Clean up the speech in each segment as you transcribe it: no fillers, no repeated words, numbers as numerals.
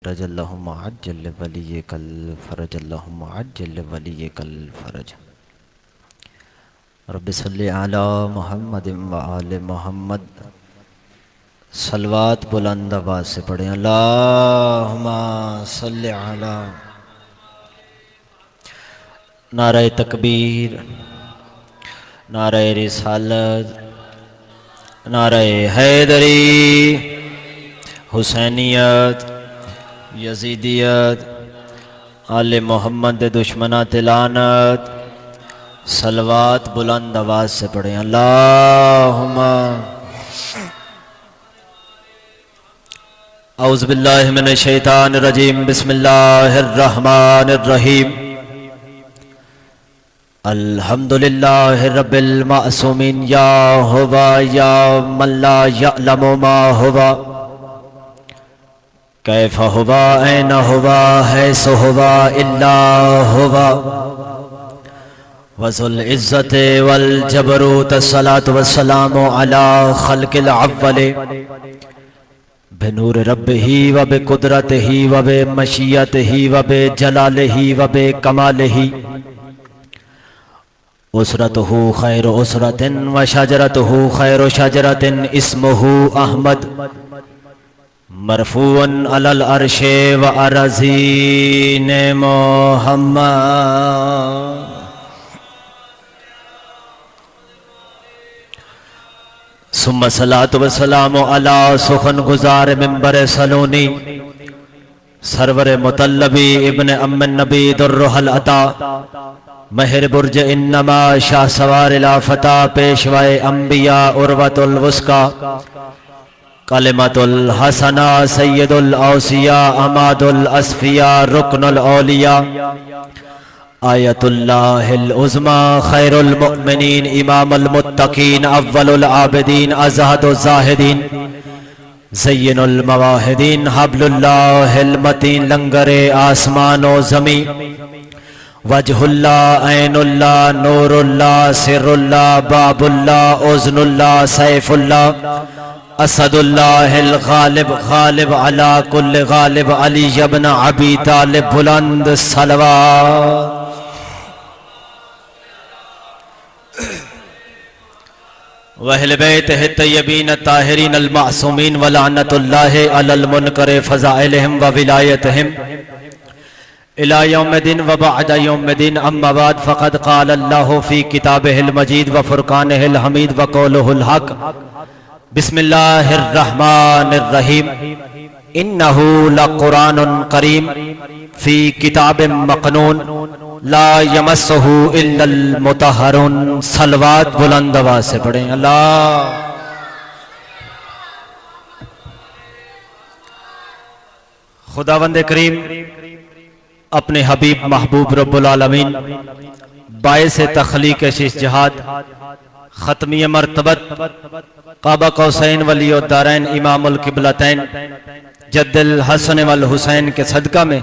फरज अल्लाहुम्मा अज्जल वली कल फरज अल्लाहुम्मा अज्जल वली कल फरज रब्बि सल्लि अला मुहम्मद व आले मुहम्मद। सलवात बुलंद आवाज़ से पढ़ें, अल्लाहुम्मा सल्लि अला। नारे तकबीर, नारे रिसालत, नारे हैदरी, हुसैनियत, यजीदियत, आले मोहम्मद दे दुश्मना तिलानत। सलवात बुलंद आवाज़ से पढ़ें, अल्लाहुम्मा। औज़ु बिल्लाहि मिनश शैतानिर रजीम, बिस्मिल्लाहिर रहमानिर रहीम। अल्हम्दुलिल्लाहि रब्बिल मासूमीन, या हुवा या मन ला यअलमु मा हुवा कैफ़ हुवा ऐन हुवा हैसु हुवा इल्ला हुवा वज़ुल इज़्ज़ति वल जबरूत। अस्सलातु वस्सलामु अला खल्क़िल अव्वल बिनूर रब्बिही व बिक़ुदरतिही व बिमशीयतिही व बिजलालिही व बिकमालिही। उसरतुहु खैरु उसरतिन व शजरतुहु खैरु शजरतिन इस्मुहु अहमद मरफूअन अलल अर्शे व अरज़ीन मोहम्मद। सुम्मा सलातु व सलामु अला सुखन गुजार मिंबर सलोनी सरवर मुतल्लबी इब्न अम्मन नबी दुर्रुहल अता महर बुर्ज इन्नमा शाह सवार लाफता पेशवाए अंबिया उर्वतुल वुस्का कलिमतुल हसना सैयदुल औसिया अमादुल अस्फिया रुकनुल औलिया आयतुल्लाहिल उज़्मा खैरुल मुअमिनीन इमामुल मुत्तकीन अव्वलुल आबिदीन अज़हदुज़ ज़ाहिदीन ज़य्यिनुल मवाहिदीन हब्लुल्लाहिल मतीन लंगरे आसमान व ज़मीन वजहुल्लाह ऐनुल्लाह नूरुल्लाह सिर्रुल्लाह बाबुल्लाह उज़्नुल्लाह सैफुल्लाह असदुल्लाहिल गालिब गालिब अला कुल्ल गालिब अली इब्न अबी तालिब बुलंद सलवात। वहल बैतिहि तय्यबीन ताहिरीन अल मासूमीन व लानतुल्लाहि अलल मुनकर फ़ज़ाइलिहिम व विलायतिहिम इला यौमिद्दीन व बअद यौमिद्दीन। अम्मा बाद फ़क़द क़ाल अल्लाहु फ़ी किताबिहिल मजीद व फ़ुरक़ानिहिल हमीद व क़ौलुहुल हक़। बिस्मिल्लाहिर रहमानिर रहीम। इन्नहु लक़ुरानुन करीम फ़ी किताबिम मक़नून ला यमस्सुहु इल्लल मुतहहरुन। सलवात बुलंद आवाज़ से पढ़ें, अल्लाह। खुदावंद करीम अपने हबीब महबूब रब्बुल आलमीन बाइस तख्लीक शीश जहाद ख़त्मी मरतबत काबा कौसैन वलीउद्दारैन इमामुल किबलतैन जद्दुल हसन वल हुसैन के सदका में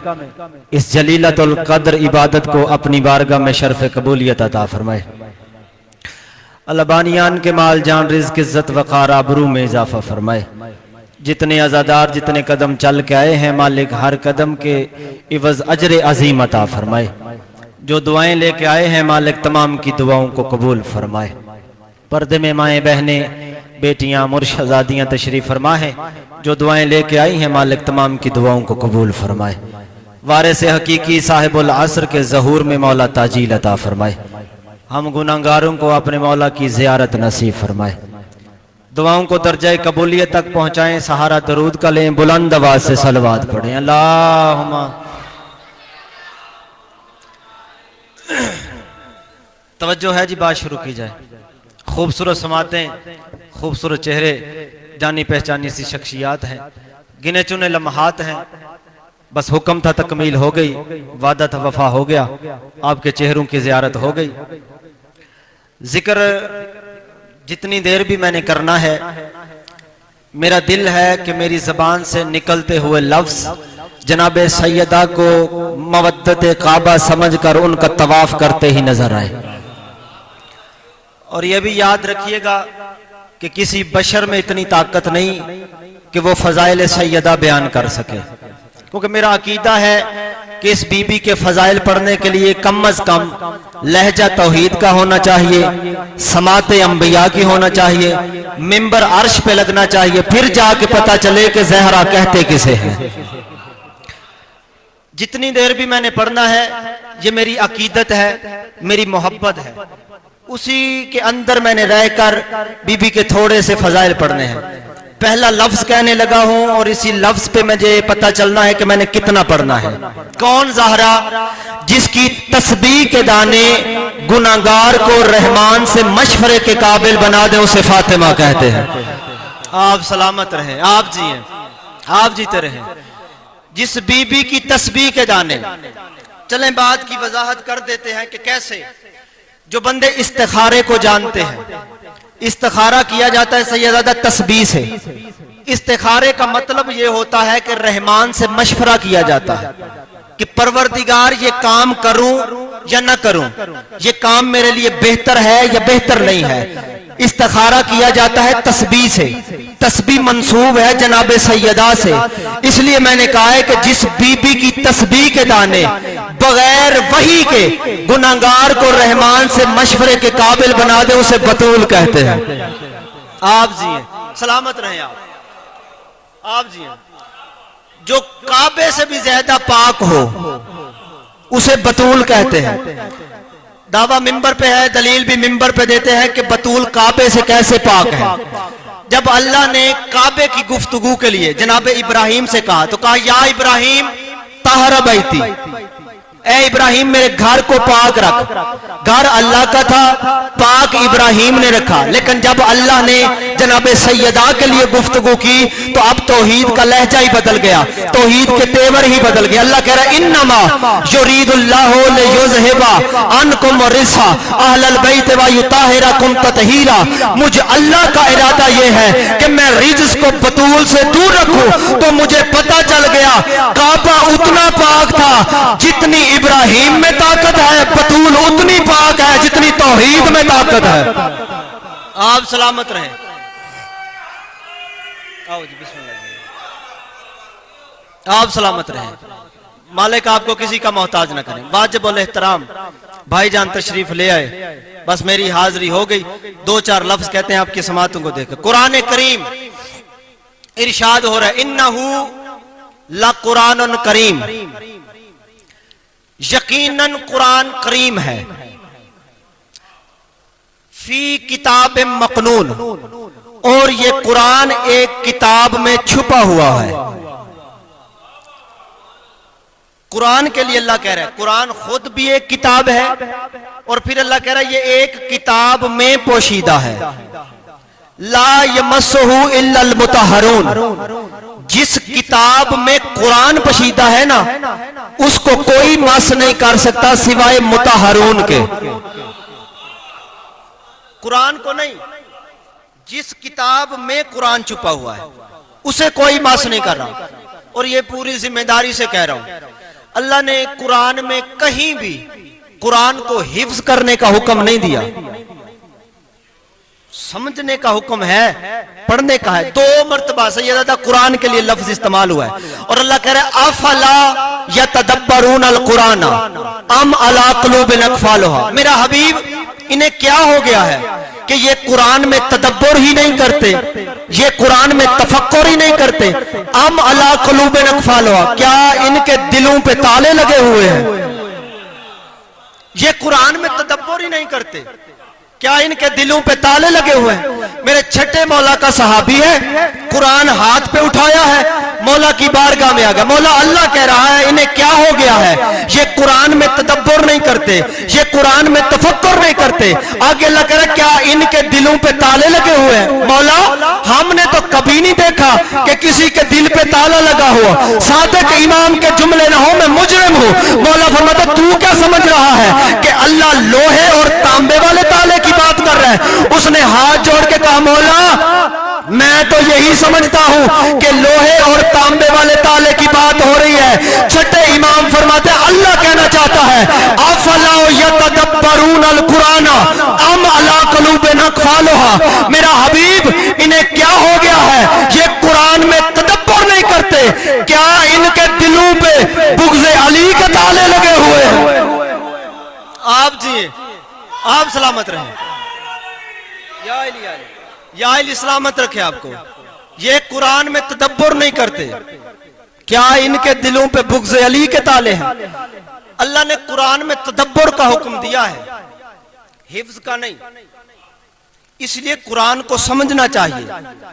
इस जलीलतुल क़द्र इबादत को अपनी बारगाह में शर्फ कबूलियत अता फरमाए। अलबानियान के माल जान रिज़्क़ इज़्ज़त वक़ार आबरू में इजाफा फरमाए। जितने अज़ादार जितने कदम चल के आए हैं मालिक हर कदम के इवज़ अजर अज़ीम अता फरमाए। जो दुआएं लेके आए हैं मालिक तमाम की दुआओं को कबूल फरमाए। पर्दे में माएँ बहनें बेटियां मुर्शदादियाँ तशरीफ़ फरमा है। जो दुआएं लेके आई हैं मालिक तमाम की दुआओं को कबूल फरमाए। वारिस हकीकी साहिबुल असर के ज़हूर में मौला ताजील अता फरमाए। हम गुनाहगारों को अपने मौला की ज़ियारत नसीब फरमाए। दुआओं को दर्जा कबूलियत तक पहुँचाएँ। सहारा दरूद का लें, बुलंद आवाज़ से सलवात पढ़ें, अल्लाहुम्मा। तवज्जो है जी, बात शुरू की जाए। खूबसूरत समातें, खूबसूरत चेहरे, जानी पहचानी सी शख्सियात हैं, गिने चुने लम्हात हैं। बस हुक्म था तकमील हो गई, वादा था वफा हो गया, आपके चेहरों की ज़ियारत हो गई। जिक्र जितनी देर भी मैंने करना है, मेरा दिल है कि मेरी ज़बान से निकलते हुए लफ्ज़ जनाब सैयदा को मवद्दत काबा समझकर उनका तवाफ करते ही नजर आए। और यह भी याद रखिएगा कि किसी बशर में इतनी ताकत नहीं कि वो फ़ज़ाइल सैयदा बयान कर सके। क्योंकि मेरा अकीदा है कि इस बीबी के फजाइल पढ़ने के लिए कम अज कम लहजा तौहीद का होना चाहिए, समाते अंबिया की होना चाहिए, मिंबर अर्श पे लगना चाहिए, फिर जाके पता चले कि ज़हरा कहते किसे हैं। जितनी देर भी मैंने पढ़ना है ये मेरी अकीदत है, मेरी मोहब्बत है, उसी के अंदर मैंने रहकर बीबी के थोड़े से फजाइल पढ़ने हैं। पहला लफ्ज कहने लगा हूं और इसी लफ्ज पे मुझे पता चलना है कि मैंने कितना पढ़ना है। कौन ज़हरा जिसकी तस्बीह के दाने गुनाहगार को रहमान से मशवरे के काबिल बना दे, उसे फातिमा कहते हैं। आप सलामत रहें, आप जिए, आप जीते रहें। जिस बीबी की तस्बीह के दाने, चलें बात की वजाहत कर देते हैं कि कैसे। जो बंदे इस्तिखारे को जानते हैं, इस्तिखारा किया जाता है सैयदा तस्बीह से। इस्तिखारे का मतलब यह होता है कि रहमान से मशवरा किया जाता है कि परवरदिगार ये काम करूं या ना करूं, ये काम मेरे लिए बेहतर है या बेहतर नहीं है। इस्तिखारा किया जाता है तस्बीह से। तस्बीह मंसूब है जनाबे सैयदा से। इसलिए मैंने कहा है कि जिस बीबी की तस्बीह के दाने बगैर वही के गुनाहगार को रहमान से मशवरे के काबिल बना दे, उसे बतूल कहते हैं। आप जिए, सलामत रहें, आप जिए। जो काबे से भी ज्यादा पाक हो उसे बतूल कहते हैं। दावा मिंबर पे है, दलील भी मिंबर पे देते हैं कि बतूल काबे से कैसे पाक है। जब अल्लाह ने काबे की गुफ्तगू के लिए जनाबे इब्राहिम से कहा तो कहा या इब्राहिम ताहरा बैती, ए इब्राहिम मेरे घर को पाक रख। घर अल्लाह का था, पाक इब्राहिम ने रखा। लेकिन जब अल्लाह ने जनाबे सैयदा के लिए गुफ्तगू की तो अब तौहीद का लहजा ही बदल गया, तौहीद के तेवर ही बदल गए। अल्लाह कह रहा है इन्नमा युरीदुल्लाहु लियुज़हिबा अन्कुम रिज्सा अहलल बैत व युताहिरकुम ततहीरा। मुझे अल्लाह का इरादा यह है कि मैं रिज्स को बतूल से दूर रखूं। तो मुझे पता चल गया काबा उतना पाक था जितनी इब्राहिम में ताकत है, बतूल उतनी पाक है जितनी तौहीद में ताकत है। आप सलामत रहें। आओ जी, बिस्मिल्लाह। आप सलामत रहें। मालिक आपको किसी का मोहताज ना करें। वाजिब और एहतराम भाईजान तशरीफ ले आए, बस मेरी हाजिरी हो गई। दो चार लफ्ज कहते हैं आपकी समातों को देकर। कुरान करीम इरशाद हो रहा है इन्नहु ला कुरानुन करीम, यकीनन कुरान करीम है। फी किताब मकनून, और ये कुरान एक किताब में छुपा हुआ है। कुरान के लिए अल्लाह कह रहा है, कुरान खुद भी एक किताब है और फिर अल्लाह कह रहा है ये एक किताब में पोशीदा है। ला यमस्सुहु इल्लल मुतहहरून, जिस किताब में कुरान पोशीदा है ना, उसको कोई मस नहीं कर सकता सिवाय मुतहहरून के। कुरान को नहीं, जिस किताब में कुरान छुपा हुआ है उसे कोई मस नहीं कर रहा। और ये पूरी जिम्मेदारी से कह रहा हूं, अल्लाह ने कुरान में कहीं भी कुरान को हिफ्ज करने का हुक्म नहीं दिया, समझने का हुक्म है, पढ़ने का है। 2 मरतबा सैयदा कुरान के लिए लफ्ज इस्तेमाल हुआ है। और अल्लाह कह रहा है अफला यतदब्बरून अल कुरान अम अला कुलूबिन अक़फ़ालुहा। मेरा हबीब इन्हें क्या हो गया है कि ये कुरान में तदब्बर ही नहीं करते, ये कुरान में तफक्कुर ही नहीं करते। अम अला कुलूबिन अक़फ़ालुहा, क्या इनके दिलों पे ताले लगे हुए हैं? ये कुरान में तदब्बर ही नहीं करते, क्या इनके दिलों पे ताले लगे हुए हैं? मेरे छठे मौला का सहाबी है, कुरान हाथ पे उठाया है, मौला की बारगाह में आ गया। मौला अल्लाह कह रहा है इन्हें क्या हो गया है, ये कुरान में तदब्बर नहीं करते, ये कुरान में तफक्कुर नहीं करते। आगे अल्लाह कह रहा है क्या इनके दिलों पे ताले लगे हुए हैं? मौला हमने तो कभी नहीं देखा कि किसी के दिल पे ताला लगा हुआ। सादिक इमाम के जुमले ना हो, मैं मुजरिम हूं। मौला फरमाता तू क्या समझ रहा है कि अल्लाह लोहे और तांबे वाले ताले की बात कर रहा है? उसने हाथ जोड़ के कहा मौला मैं तो यही समझता हूं कि लोहे और तांबे वाले ताले की बात हो रही है। छठे इमाम फरमाते अल्लाह कहना चाहता है अफला यतदब्बरून अल कुरान अम अला कुलूबिन अक़फ़ालुहा। मेरा हबीब इन्हें क्या हो गया है, ये कुरान में तदब्बर नहीं करते, क्या इनके दिलों बुग़्ज़े अली के ताले लगे हुए हैं। आप जी आप सलामत रहें, या अली सलामत रखे आपको। ये कुरान में तदब्बुर नहीं करते, क्या इनके दिलों पे बुग़्ज़े अली के ताले हैं? अल्लाह ने कुरान में तदब्बुर का हुक्म दिया है, हिफ्ज़ का नहीं। इसलिए कुरान को समझना चाहिए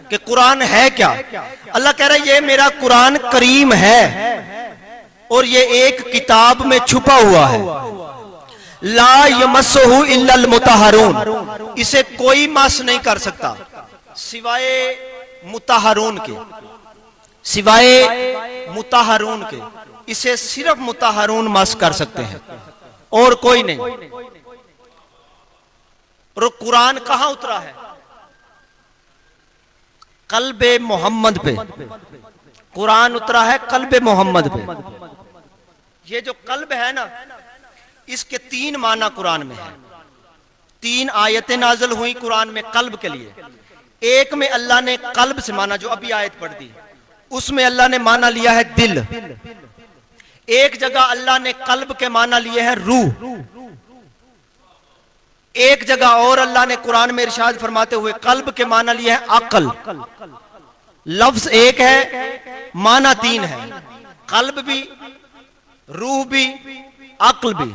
कि कुरान है क्या। अल्लाह कह रहा है ये मेरा कुरान करीम है और ये एक किताब में छुपा हुआ है। ला यमस्सुहु इल्लल मुतहहरून, इसे कोई मस नहीं कर सकता सिवाय मुतहहरून के, सिवाय मुतहहरून के। इसे सिर्फ मुतहहरून मस कर सकते हैं और कोई नहीं। और कुरान कहां उतरा है? कल्बे मोहम्मद पे कुरान उतरा है, कल्बे मोहम्मद पे। ये जो कल्ब है ना, इसके 3 माना कुरान में है। 3 आयतें नाज़िल हुई कुरान में कल्ब के लिए। एक में अल्लाह ने कल्ब से माना, जो अभी आयत पढ़ दी, उसमें अल्लाह ने माना लिया है दिल। एक जगह अल्लाह ने कल्ब के माना लिए हैं रूह। एक जगह और अल्लाह ने कुरान में इरशाद फरमाते हुए कल्ब के माना लिया है अक्ल। लफ्ज एक है, माना 3 है, कल्ब भी, रूह भी, अक्ल भी।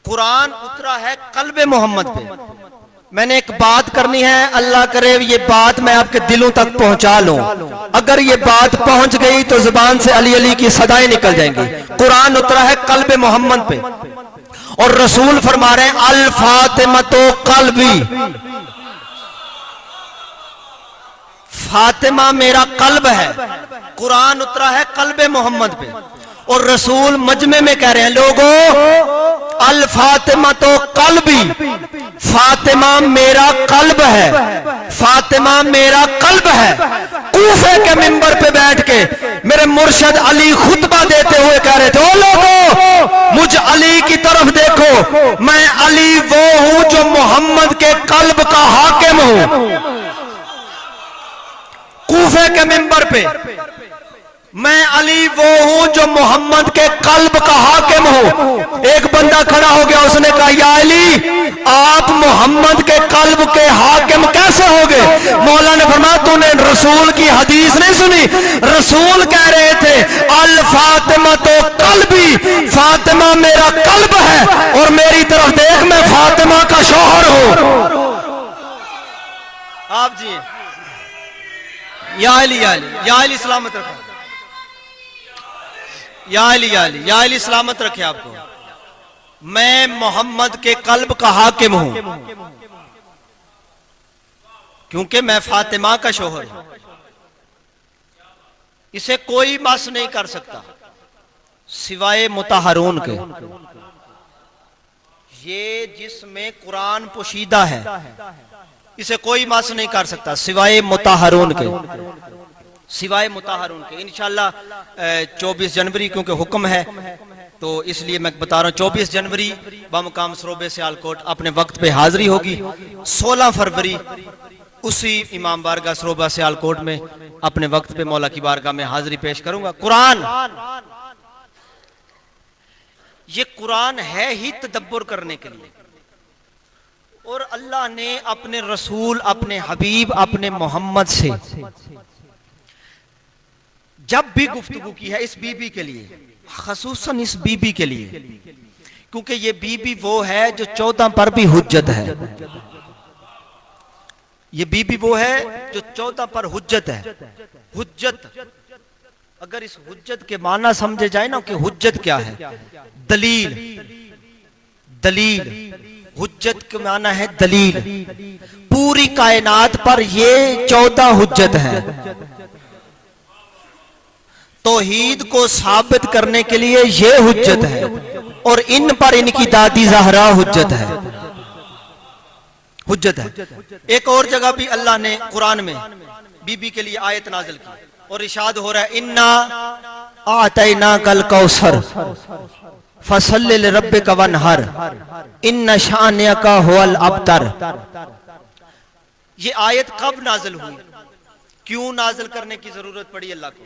कुरान उतरा है कल्बे मोहम्मद पे। मैंने एक बात करनी है, अल्लाह करे ये बात मैं आपके दिलों तक पहुंचा लूं। अगर ये बात पहुंच गई तो जुबान से अली अली की सदाएं निकल जाएंगी। कुरान उतरा है कल्बे मोहम्मद पे और रसूल फरमा रहे हैं अल फातिमतो कल्बी, फातिमा मेरा कल्ब है। कुरान उतरा है कल्बे मोहम्मद पे और रसूल मजमे में कह रहे हैं लोगों अल फातिमा तो कल्बी, फातिमा मेरा कल्ब है, फातिमा मेरा कल्ब है। कूफे के मिंबर पे बैठ के मेरे मुर्शद अली खुतबा देते हुए कह रहे थे ओ लोगों मुझ अली की तरफ देखो, मैं अली वो हूं जो मोहम्मद के कल्ब का हाकिम हूं। कूफे के मिंबर पे मैं अली वो हूं जो मोहम्मद के कल्ब का हाकिम हूं। एक बंदा खड़ा हो गया, उसने कहा या अली आप मोहम्मद के कल्ब के हाकिम कैसे हो गए? मौला ने फरमाया तूने रसूल की हदीस नहीं सुनी? रसूल कह रहे थे अल फातिमा तो कल्बी, फातिमा मेरा कल्ब है और मेरी तरफ देख मैं फातिमा का शौहर हूं। आप जी या अली सलामत रखो, या अली सलामत रखे आपको। मैं मोहम्मद के कल्ब का हाकिम हूं क्योंकि मैं फातिमा का शौहर हूं। इसे कोई मस नहीं कर सकता सिवाय मुतहरून के। ये जिसमें कुरान पोशीदा है इसे कोई मस नहीं कर सकता सिवाय मुतहरून के, सिवाय मुतहरून के। इंशाल्लाह 24 जनवरी क्योंकि हुक्म है तो इसलिए मैं बता रहा हूँ 24 जनवरी बमकाम सरोबे सियालकोट अपने वक्त पे हाजिरी होगी। 16 फरवरी उसी इमाम बारगाह सरोबा सियालकोट में अपने वक्त पे मौला की बारगाह में हाजिरी पेश करूंगा। कुरान, ये कुरान है ही तदब्बुर करने के लिए और अल्लाह ने अपने रसूल, अपने हबीब, अपने मोहम्मद से जब भी गुफ्तगू की है इस बीबी के लिए, खसूसन इस बीबी के लिए, क्योंकि ये बीबी वो है जो 14 पर भी हुज्जत है। ये बीबी वो है जो 14 पर हुज्जत है। हुज्जत, अगर इस हुज्जत के माना समझे जाए ना कि हुज्जत क्या है, दलील, दलील, हुज्जत के माना है दलील। पूरी कायनात पर ये 14 हुज्जत है। तौहीद को साबित करने के लिए ये हुज्जत है और इन पर इनकी दादी ज़हरा हुज्जत है, हुज्जत है। एक और जगह भी अल्लाह ने कुरान में बीबी के लिए आयत नाज़िल की और इरशाद हो रहा है इन्ना आतैना कल कौसर फसल्लि लिरब्बिका वन्हर इन्ना शानिअका हुवल अबतर। ये आयत कब नाज़िल हुई, क्यों नाज़िल करने की जरूरत पड़ी अल्लाह को?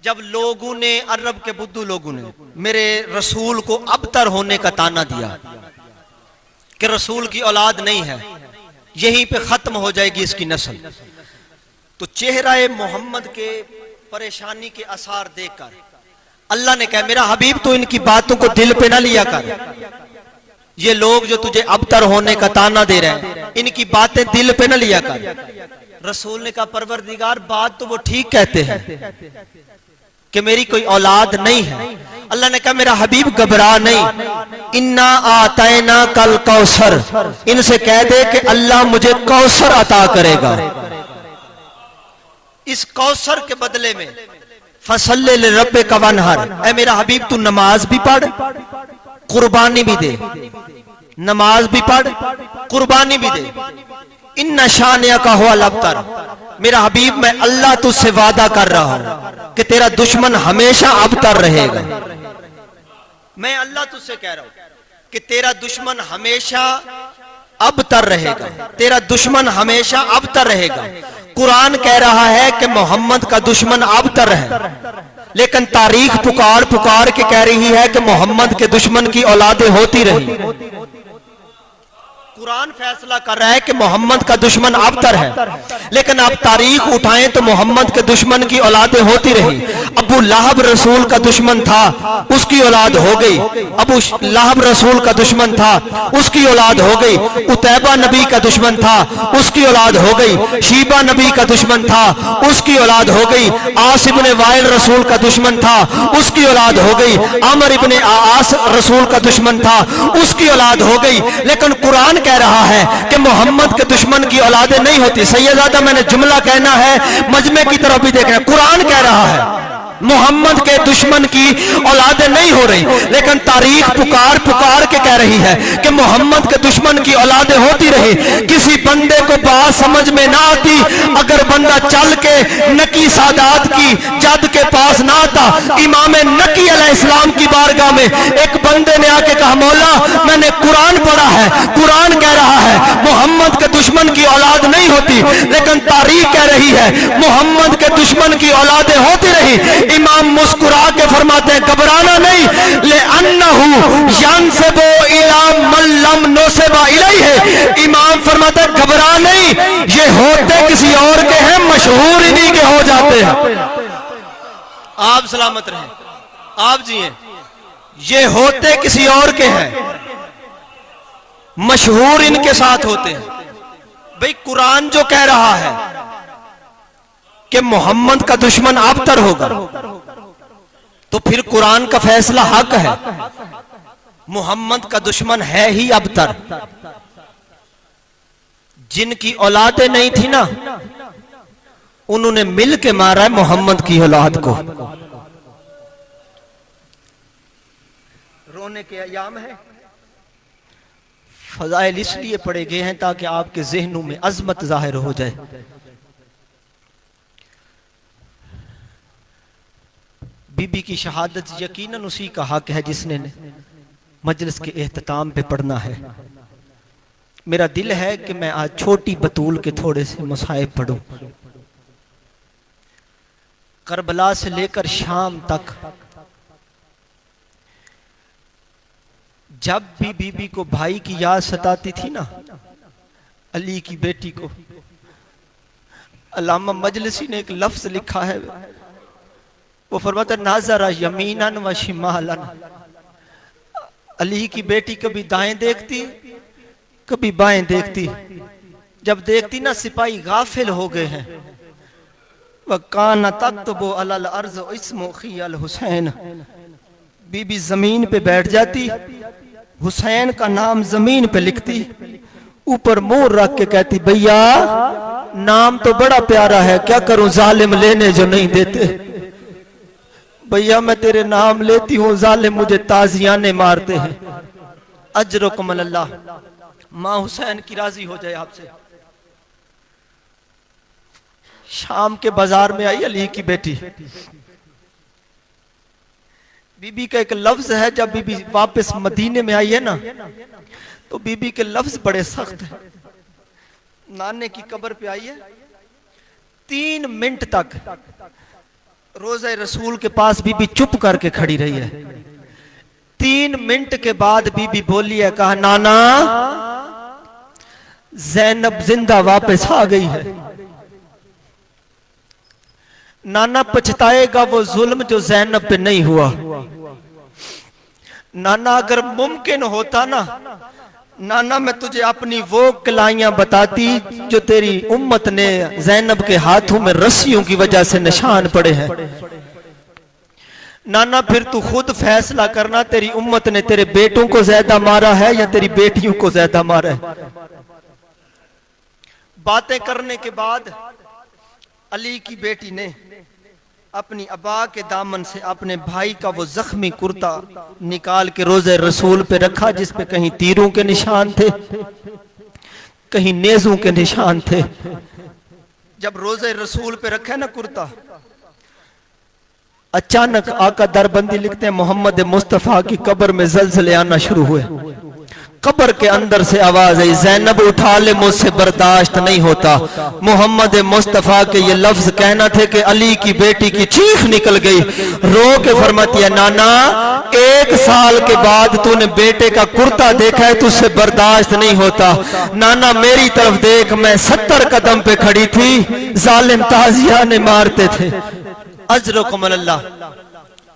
जब लोगों ने, अरब के बुद्धू लोगों ने मेरे रसूल को अबतर होने का ताना दिया कि रसूल की औलाद नहीं है, यहीं पे खत्म हो जाएगी इसकी नस्ल, तो चेहरा मोहम्मद के परेशानी के आसार देखकर अल्लाह ने कहा मेरा हबीब तो इनकी बातों को दिल पे ना लिया कर, ये लोग जो तुझे अबतर होने का ताना दे रहे हैं इनकी बातें दिल पे ना लिया कर। रसूल ने कहा परवरदिगार बात तो वो ठीक कहते हैं कि मेरी कोई औलाद नहीं है। अल्लाह ने कहा मेरा हबीब घबरा नहीं, इन्ना आतैना कल कौसर, इनसे कह दे कि अल्लाह मुझे कौसर अता करेगा, इस कौसर के बदले में फसल्ले ले रब्बे का वनहर, ऐ मेरा हबीब तू नमाज भी पढ़ कुर्बानी भी दे, नमाज भी पढ़ कुर्बानी भी दे, इन नशानिया का हो अबतर, मेरा हबीब मैं अल्लाह तुझसे वादा कर रहा हूं कि तेरा दुश्मन हमेशा अबतर रहेगा। मैं अल्लाह तुझसे कह रहा हूं कि तेरा दुश्मन हमेशा अबतर रहेगा, तेरा दुश्मन हमेशा अबतर रहेगा। कुरान कह रहा है कि मोहम्मद का दुश्मन अबतर है, लेकिन तारीख पुकार पुकार के कह रही है कि मोहम्मद के दुश्मन की औलादें होती रही। कुरान फैसला कर रहा है कि मोहम्मद का दुश्मन अबतर है, लेकिन आप तारीख उठाएं तो मोहम्मद के दुश्मन की औलादें होती रही। अबू लहब रसूल का दुश्मन था, उसकी औलाद हो गई। अबू लहब रसूल का दुश्मन था, उसकी औलाद हो गई। उतैबा नबी का दुश्मन था, उसकी औलाद हो गई। शीबा नबी का दुश्मन था, उसकी औलाद हो गई। आस इब्ने वाइल रसूल का दुश्मन था, उसकी औलाद हो गई। आमर इब्ने आस रसूल का दुश्मन था, उसकी औलाद हो गई। लेकिन कुरान कह रहा है कि मोहम्मद के दुश्मन की औलादें नहीं होती। सैयदादा मैंने जुमला कहना है, मजमे की तरफ भी देखना, कुरान कह रहा है मोहम्मद के दुश्मन की औलादें नहीं हो रही, लेकिन तारीख पुकार पुकार के कह रही है कि मोहम्मद के दुश्मन की औलादें होती रही। किसी बंदे को बात समझ में ना आती, अगर बंदा चल के नकी सादात की जद के पास ना आता, इमाम नकी अलैहिस्सलाम की बारगाह में एक बंदे ने आके कहा मौला मैंने कुरान पढ़ा है, कुरान कह रहा है मोहम्मद के दुश्मन की औलाद नहीं होती, लेकिन तारीख कह रही है मोहम्मद के दुश्मन की औलादें होती रही। इमाम मुस्कुरा के फरमाते हैं घबराना नहीं, ले अन्नहु यंसबु इला मन लम नसबा इलैहि, इमाम फरमाते हैं घबरा नहीं, ये होते किसी और के हैं, मशहूर इन्हीं के हो जाते हैं। आप सलामत रहें, आप जिए, ये होते किसी और के हैं, मशहूर इनके साथ होते हैं। भाई कुरान जो कह रहा है कि मोहम्मद का दुश्मन अबतर होगा, तो फिर कुरान का फैसला हक है, मोहम्मद का दुश्मन है ही अबतर। जिनकी औलादें नहीं थी ना, उन्होंने मिल के मारा है मोहम्मद की औलाद को। रोने के अयाम है, फजाइल इसलिए पढ़े गए हैं ताकि आपके ज़हनों में अजमत जाहिर हो जाए। बीबी की शहादत यकीनन उसी का हक है जिसने मजलिस के एहतताम पे पढ़ना है। मेरा दिल है कि मैं आज छोटी बतूल के थोड़े से मसाइब पढ़ूं। करबला से लेकर शाम तक जब भी बीबी को भाई की याद सताती थी ना, अली की बेटी को, अल्लामा मजलिसी ने एक लफ्ज लिखा है, वो फरमाता नाज़रा यमीनन व शिमालन, अली की बेटी कभी दाएं देखती कभी बाएं देखती, जब देखती ना सिपाही गाफिल हो गए हैं। वह काना तक्तबु अलल अर्ज़ इस्मु खियल हुसैन, बीबी जमीन पे बैठ जाती, हुसैन का नाम जमीन पे लिखती, ऊपर मोहर रख के कहती भैया नाम तो बड़ा प्यारा है, क्या करूं जालिम लेने जो नहीं देते। भैया मैं तेरे नाम लेती हूँ, जालिम मुझे ताजियाने मारते हैं। अजरुकुम अल्लाह, माँ हुसैन की राजी हो जाए आपसे। शाम के बाजार में आई अली की बेटी, बीबी का एक लफ्ज है, जब बीबी वापस मदीने में आई है ना, तो बीबी के लफ्ज बड़े सख्त हैं। नाने की कब्र पे आई है, 3 मिनट तक रोज़े रसूल के पास बीबी चुप करके खड़ी रही है। 3 मिनट के बाद बीबी बोली है, कहा नाना ज़ैनब जिंदा वापस आ गई है। नाना पछताएगा वो जुल्म जो ज़ैनब पे नहीं हुआ। नाना अगर मुमकिन होता ना, नाना मैं तुझे अपनी वो कलाइयां बताती जो तेरी उम्मत ने ज़ैनब के हाथों में रस्सियों की वजह से निशान पड़े हैं। नाना फिर तू खुद फैसला करना, तेरी उम्मत ने तेरे बेटों को ज्यादा मारा है या तेरी बेटियों को ज्यादा मारा है। बातें करने के बाद अली की बेटी ने अपनी अबा के दामन से अपने भाई का वो जख्मी कुर्ता निकाल के रोज़े रसूल पे रखा, जिस पे कहीं तीरों के निशान थे, कहीं नेज़ों के निशान थे। जब रोज़े रसूल पे रखा ना कुर्ता, अचानक आका दरबंदी लिखते हैं मोहम्मद मुस्तफ़ा की कब्र में ज़लज़ले आना शुरू हुए। कब्र के अंदर से आवाज आई, ज़ैनब उठा ले, मुझसे बर्दाश्त नहीं होता। मोहम्मद मुस्तफ़ा के ये लफ्ज कहना थे कि अली की बेटी की चीख निकल गई। रो के फरमाती है, नाना 1 साल के बाद तूने बेटे का कुर्ता देखा है, तुझसे बर्दाश्त नहीं होता। नाना मेरी तरफ देख, मैं 70 कदम पे खड़ी थी, जालिम ताजिया ने मारते थे। अजरकुम अल्लाह।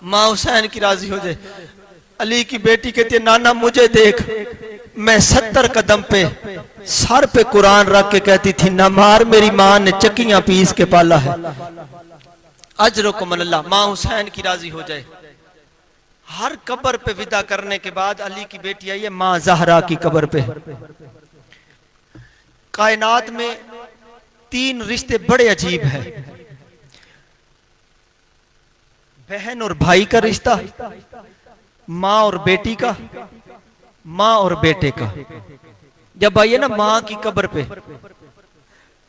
माँ हुसैन की राजी हो जाए। अली की बेटी कहती है, नाना मुझे देख, मैं 70 कदम पे सर पे कुरान रख के कहती थी, ना मार, मेरी माँ ने चक्कियां पीस के पाला है। अजरकुम अल्लाह। माँ हुसैन की राजी हो जाए। हर कब्र पे विदा करने के बाद अली की बेटी आई है माँ ज़हरा की कब्र पे। कायनात में 3 रिश्ते बड़े अजीब हैं, बहन और भाई का रिश्ता, माँ और बेटी का, माँ और बेटे का। जब आइए ना माँ की कब्र पे,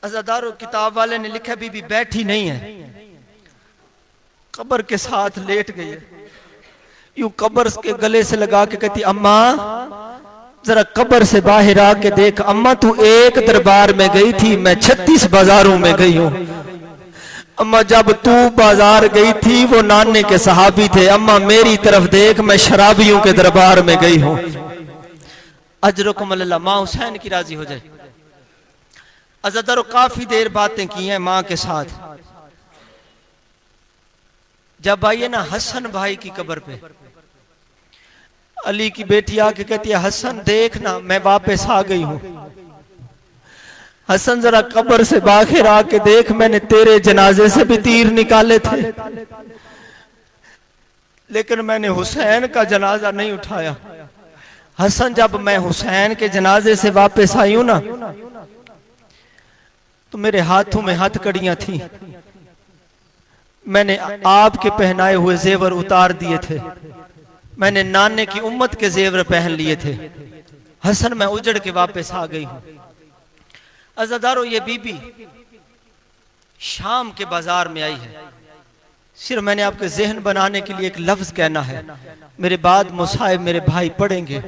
अज़ादारों किताब वाले ने लिखा बीबी बैठी नहीं है, कब्र के साथ लेट गई है। यूं कब्र के गले से लगा के कहती, अम्मा जरा कब्र से बाहर आके देख। अम्मा तू एक दरबार में गई थी, मैं 36 बाजारों में गई हूं। अम्मा जब तू बाजार गई थी वो नाने के सहाबी थे। अम्मा मेरी तरफ देख, मैं शराबियों के दरबार में गई हूं। अजरकुम अल्लाह। माँ हुसैन की राजी हो जाए। अज़ादारों काफी देर बातें की हैं माँ के साथ। जब आइए ना हसन भाई की कब्र पे, अली की बेटी आके कहती है, हसन देख ना, मैं वापस आ गई हूं। हसन जरा कब्र से बाहर आके देख, मैंने तेरे जनाजे से भी तीर निकाले थे, लेकिन मैंने हुसैन का जनाजा नहीं उठाया। हसन जब मैं हुसैन के जनाजे से वापस आई हूं ना, तो मेरे हाथों में हथकड़ियां थी, मैंने आपके पहनाए हुए जेवर उतार दिए थे, मैंने नाने की उम्मत के जेवर पहन लिए थे। हसन मैं उजड़ के वापस आ गई हूं। अज़ादारों ये बीबी शाम के बाजार में आई है। सिर्फ मैंने आपके जहन बनाने के लिए एक लफ्ज कहना है, मेरे बाद मुसाहिब मेरे भाई पढ़ेंगे।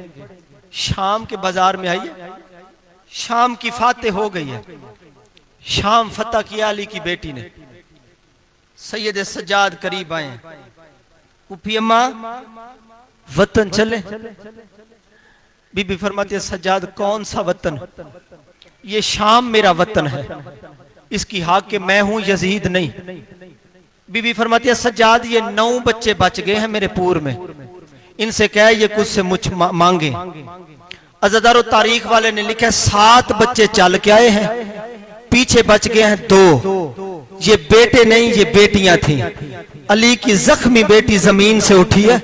शाम के बाजार में आई है, शाम की फातेह हो गई है, शाम फतह किया अली की बेटी ने। सैयद सज्जाद करीब आए, उफी अम्मा वतन चले। बीबी फरमाती है, सज्जाद कौन सा वतन? ये शाम मेरा वतन है, इसकी हाकिम मैं हूं, यजीद नहीं। बीबी फरमाती है, सज्जाद ये 9 बच्चे बच गए हैं मेरे पूर में, इनसे कह ये कुछ से मुझ मांगे। अज़ादारों तारीख वाले ने लिखा 7 बच्चे चल के आए हैं, पीछे बच गए हैं 2। ये बेटे नहीं, ये बेटियां थी। अली की जख्मी बेटी जमीन से उठी है,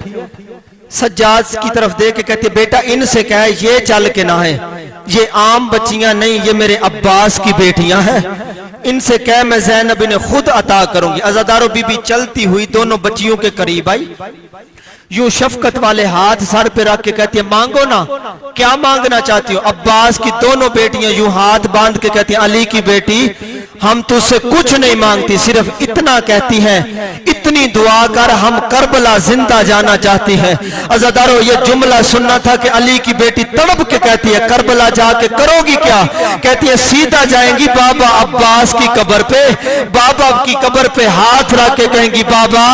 सज्जाद की तरफ देख के कहती है, बेटा इनसे कह ये चल के ना है, ये आम बच्चियां नहीं, ये मेरे अब्बास की बेटियां हैं, इनसे कह मैं ज़ैनब इन्हें खुद अता करूंगी। अज़ादारों बीबी चलती हुई दोनों बच्चियों के करीब आई, यूं शफकत वाले हाथ सर पे रख के कहती है, मांगो ना, क्या मांगना चाहती हो? अब्बास की दोनों बेटियां यूं हाथ बांध के कहती हैं, अली की बेटी हम तुझसे कुछ नहीं मांगती, सिर्फ इतना कहती हैं, इतनी इतनी दुआ कर, हम करबला जिंदा जाना चाहती हैं। अज़ादारों, ये जुमला सुनना था कि अली की बेटी तड़प के कहती है करबला जाके करोगी क्या? कहती है सीधा जाएंगी बाबा अब्बास की कब्र पे, बाबा की कब्र पे हाथ रख के कहेंगी बाबा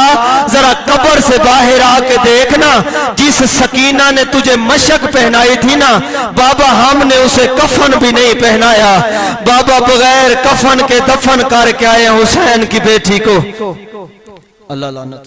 जरा कब्र से बाहर आके देखना, जिस सकीना ने तुझे मशक पहनाई थी ना बाबा, हमने उसे कफन भी नहीं पहनाया। बाबा बगैर कफन के दफन करके आए हुसैन की बेटी को। अल्लाह लानत।